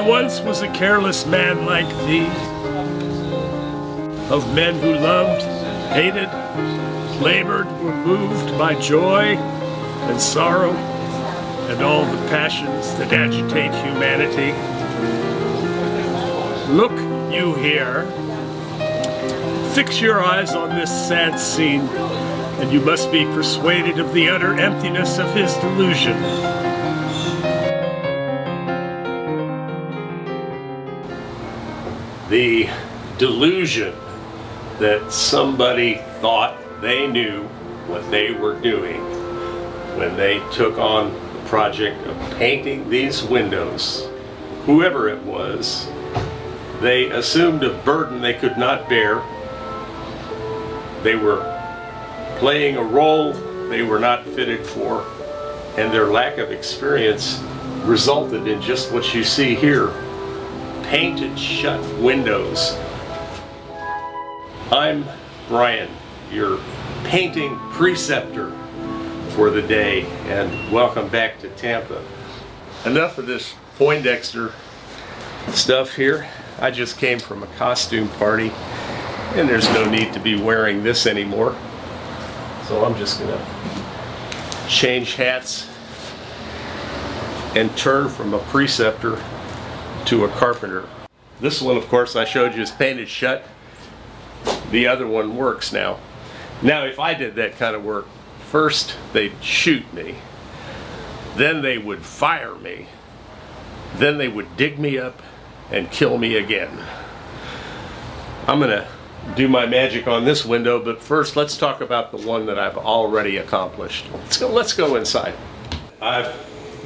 once was a careless man like thee, of men who loved, hated, labored, were moved by joy and sorrow and all the passions that agitate humanity. Look you here, fix your eyes on this sad scene, and you must be persuaded of the utter emptiness of his delusion. The delusion that somebody thought they knew what they were doing when they took on the project of painting these windows. Whoever it was, they assumed a burden they could not bear. They were playing a role they were not fitted for, and their lack of experience resulted in just what you see here. Painted shut windows. I'm Brian, your painting preceptor for the day, and welcome back to Tampa. Enough of this Poindexter stuff here. I just came from a costume party, and there's no need to be wearing this anymore. So I'm just gonna change hats and turn from a preceptor to a carpenter. This one, of course, I showed you is painted shut. The other one works now. Now, if I did that kind of work, first they'd shoot me, then they would fire me, then they would dig me up and kill me again. I'm gonna do my magic on this window, but first let's talk about the one that I've already accomplished. Let's go inside. I've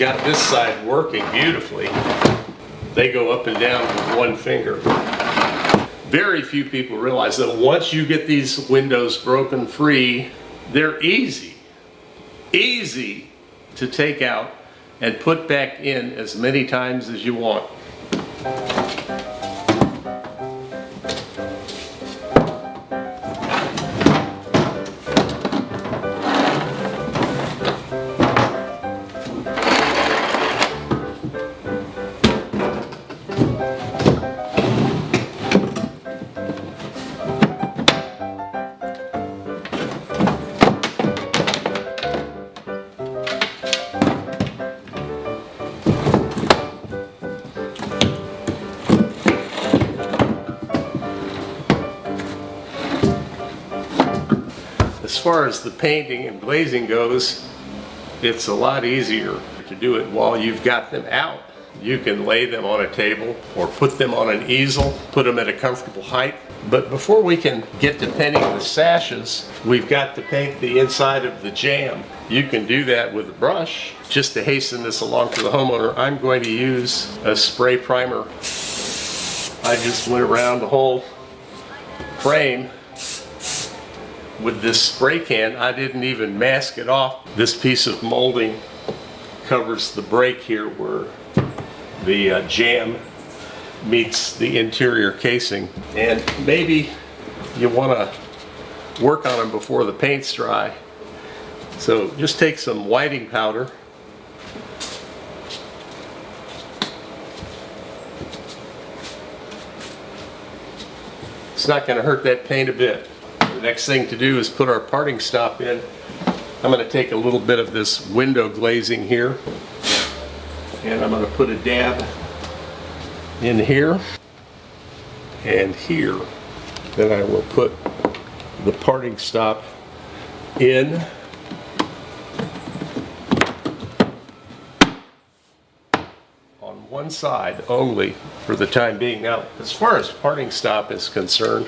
got this side working beautifully. They go up and down with one finger. Very few people realize that once you get these windows broken free, they're easy to take out and put back in as many times as you want. As far as the painting and glazing goes, it's a lot easier to do it while you've got them out. You can lay them on a table or put them on an easel, put them at a comfortable height. But before we can get to painting the sashes, we've got to paint the inside of the jamb. You can do that with a brush. Just to hasten this along for the homeowner, I'm going to use a spray primer. I just went around the whole frame with this spray can. I didn't even mask it off. This piece of molding covers the break here where the jamb meets the interior casing. And maybe you want to work on them before the paint's dry. So just take some whiting powder. It's not going to hurt that paint a bit. The next thing to do is put our parting stop in. I'm going to take a little bit of this window glazing here, and I'm going to put a dab in here and here. Then I will put the parting stop in. On one side only for the time being. Now, as far as parting stop is concerned,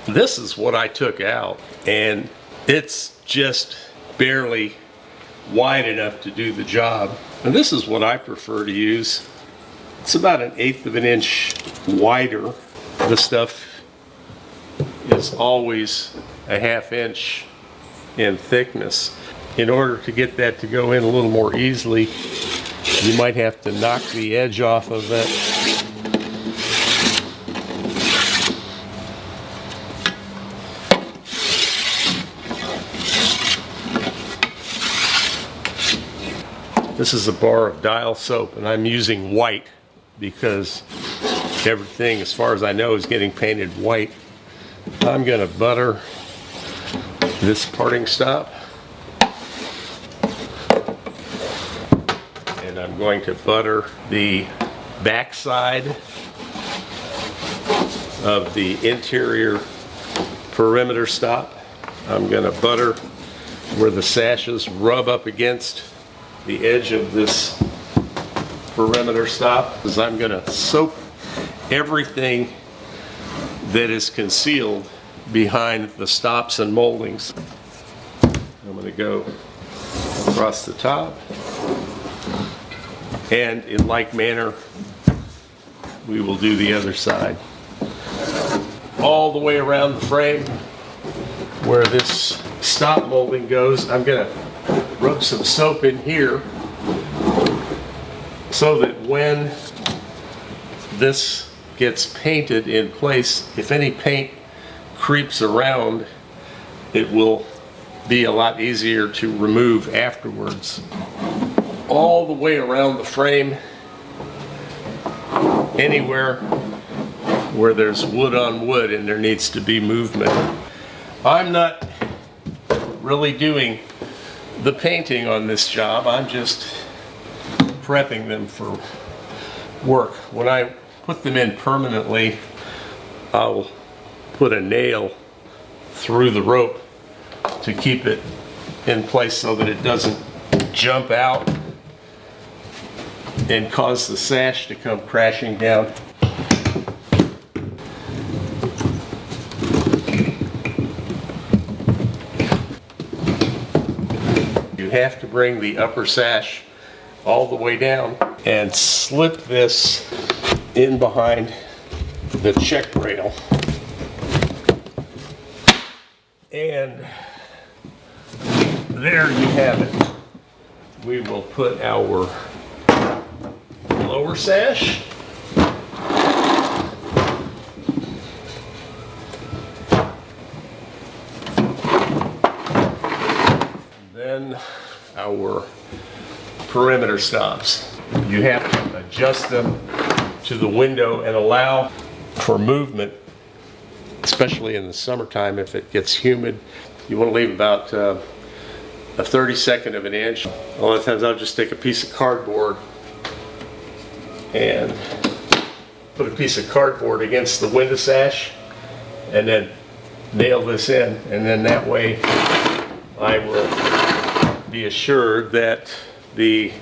this is what I took out, and it's just barely wide enough to do the job. And this is what I prefer to use. It's about 1/8 of an inch wider. The stuff is always a 1/2 inch in thickness. In order to get that to go in a little more easily, you might have to knock the edge off of it. This is a bar of dial soap, and I'm using white because everything, as far as I know, is getting painted white. I'm going to butter this parting stop, and I'm going to butter the backside of the interior perimeter stop. I'm going to butter where the sashes rub up against the edge of this perimeter stop, because I'm going to soak everything that is concealed behind the stops and moldings. I'm going to go across the top, and in like manner we will do the other side. All the way around the frame where this stop molding goes, I'm going to rub some soap in here so that when this gets painted in place, if any paint creeps around, it will be a lot easier to remove afterwards. All the way around the frame, anywhere where there's wood on wood and there needs to be movement. I'm not really doing the painting on this job, I'm just prepping them for work. When I put them in permanently, I'll put a nail through the rope to keep it in place so that it doesn't jump out and cause the sash to come crashing down. You have to bring the upper sash all the way down and slip this in behind the check rail. And there you have it. We will put our lower sash. Then our perimeter stops. You have to adjust them to the window and allow for movement, especially in the summertime if it gets humid. You want to leave about a 32nd of an inch. A lot of times I'll just take a piece of cardboard and put a piece of cardboard against the window sash and then nail this in, and then that way I will be assured that the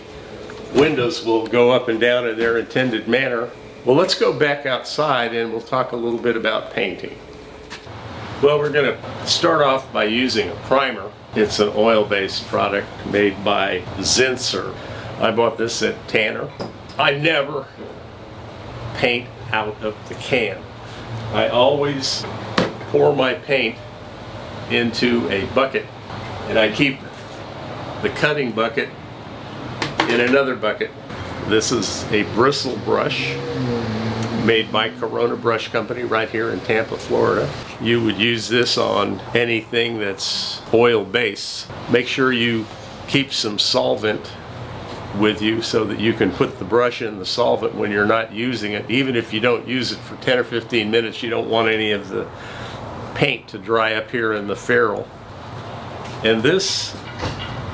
windows will go up and down in their intended manner. Well, let's go back outside and we'll talk a little bit about painting. Well, we're going to start off by using a primer. It's an oil-based product made by Zinsser. I bought this at Tanner. I never paint out of the can. I always pour my paint into a bucket, and I keep the cutting bucket in another bucket. This is a bristle brush made by Corona Brush Company right here in Tampa, Florida. You would use this on anything that's oil-based. Make sure you keep some solvent with you so that you can put the brush in the solvent when you're not using it. Even if you don't use it for 10 or 15 minutes, you don't want any of the paint to dry up here in the ferrule. And this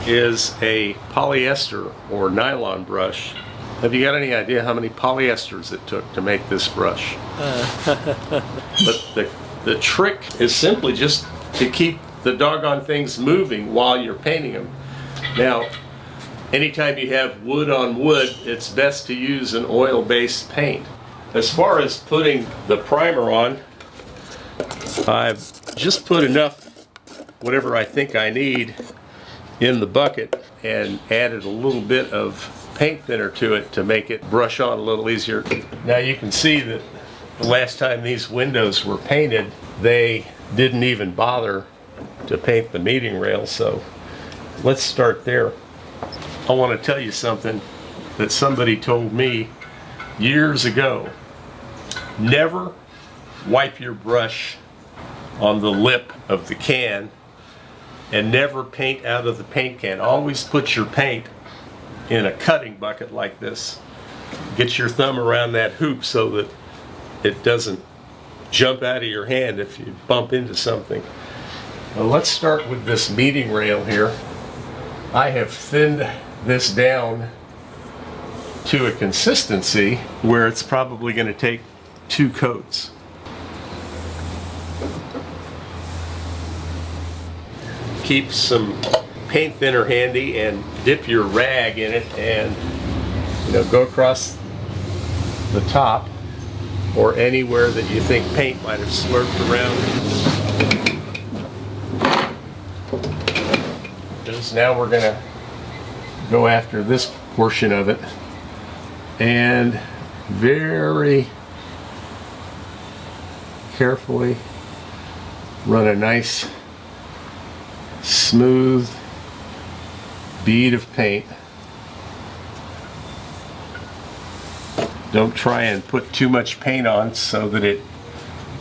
is a polyester or nylon brush. Have you got any idea how many polyesters it took to make this brush? But the trick is simply just to keep the doggone things moving while you're painting them. Now, anytime you have wood on wood, it's best to use an oil-based paint. As far as putting the primer on, I've just put enough, whatever I think I need, in the bucket and added a little bit of paint thinner to it to make it brush on a little easier. Now you can see that the last time these windows were painted, they didn't even bother to paint the meeting rail, so let's start there. I want to tell you something that somebody told me years ago. Never wipe your brush on the lip of the can, and never paint out of the paint can. Always put your paint in a cutting bucket like this. Get your thumb around that hoop so that it doesn't jump out of your hand if you bump into something. Well, let's start with this meeting rail here. I have thinned this down to a consistency where it's probably going to take 2 coats. Keep some paint thinner handy and dip your rag in it, and go across the top or anywhere that you think paint might have slurped around. Because now we're going to go after this portion of it and very carefully run a nice smooth bead of paint. Don't try and put too much paint on so that it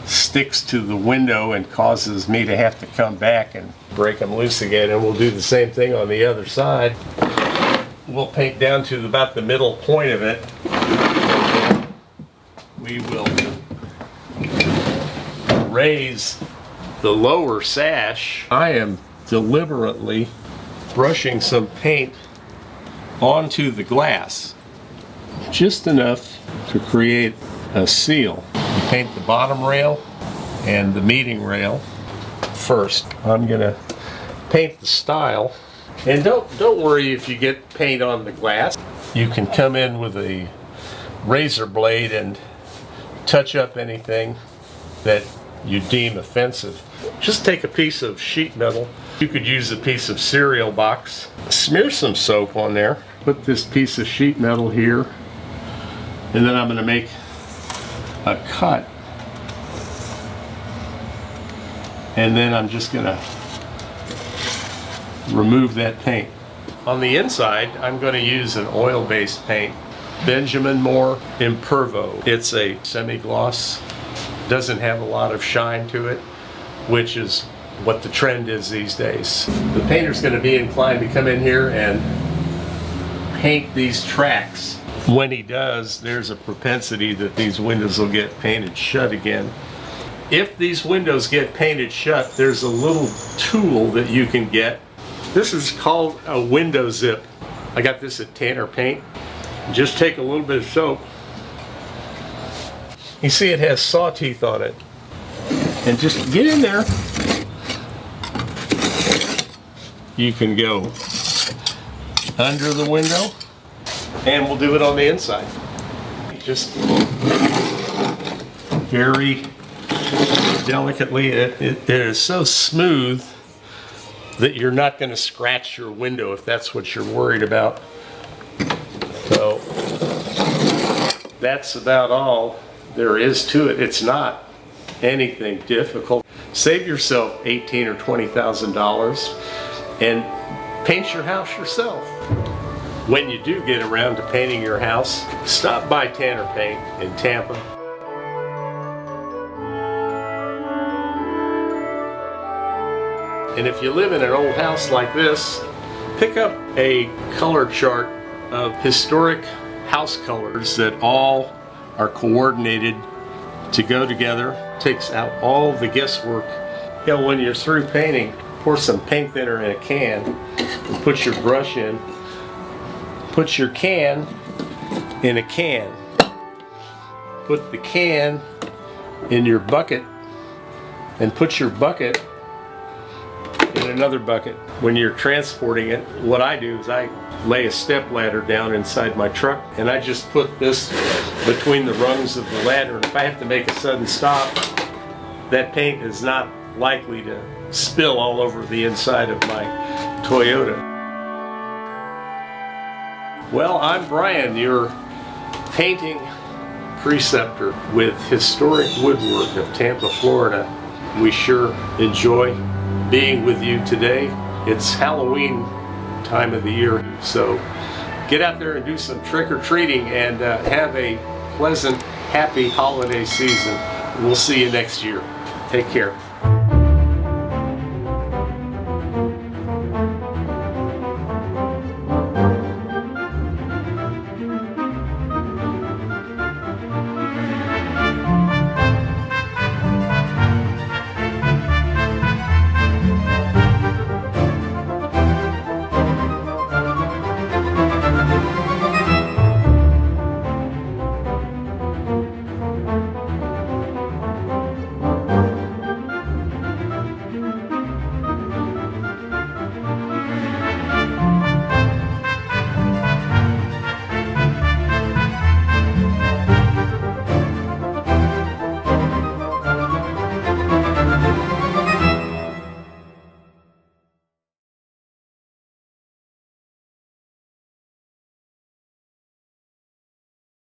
sticks to the window and causes me to have to come back and break them loose again, and we'll do the same thing on the other side. We'll paint down to about the middle point of it. We will raise the lower sash. I am deliberately brushing some paint onto the glass, just enough to create a seal. Paint the bottom rail and the meeting rail first. I'm gonna paint the stile, and don't worry if you get paint on the glass. You can come in with a razor blade and touch up anything that you deem offensive. Just take a piece of sheet metal. You could use a piece of cereal box. Smear some soap on there. Put this piece of sheet metal here, and then I'm going to make a cut, and then I'm just going to remove that paint. On the inside, I'm going to use an oil-based paint, Benjamin Moore Impervo. It's a semi-gloss, doesn't have a lot of shine to it, which is what the trend is these days. The painter's going to be inclined to come in here and paint these tracks. When he does, there's a propensity that these windows will get painted shut again. If these windows get painted shut, there's a little tool that you can get. This is called a window zip. I got this at Tanner Paint. Just take a little bit of soap. You see it has saw teeth on it. And just get in there. You can go under the window, and we'll do it on the inside. Just very delicately. It is so smooth that you're not going to scratch your window if that's what you're worried about. So that's about all there is to it. It's not anything difficult. Save yourself $18,000 or $20,000 and paint your house yourself. When you do get around to painting your house, stop by Tanner Paint in Tampa. And if you live in an old house like this, pick up a color chart of historic house colors that all are coordinated to go together. Takes out all the guesswork. When you're through painting, pour some paint thinner in a can and put your brush in. Put your can in a can. Put the can in your bucket, and put your bucket in another bucket. When you're transporting it, what I do is I lay a step ladder down inside my truck, and I just put this between the rungs of the ladder, and if I have to make a sudden stop, that paint is not likely to spill all over the inside of my Toyota. Well, I'm Brian, your painting preceptor with Historic Woodwork of Tampa, Florida. We sure enjoy being with you today. It's Halloween time of the year, so get out there and do some trick-or-treating and have a pleasant, happy holiday season. We'll see you next year. Take care.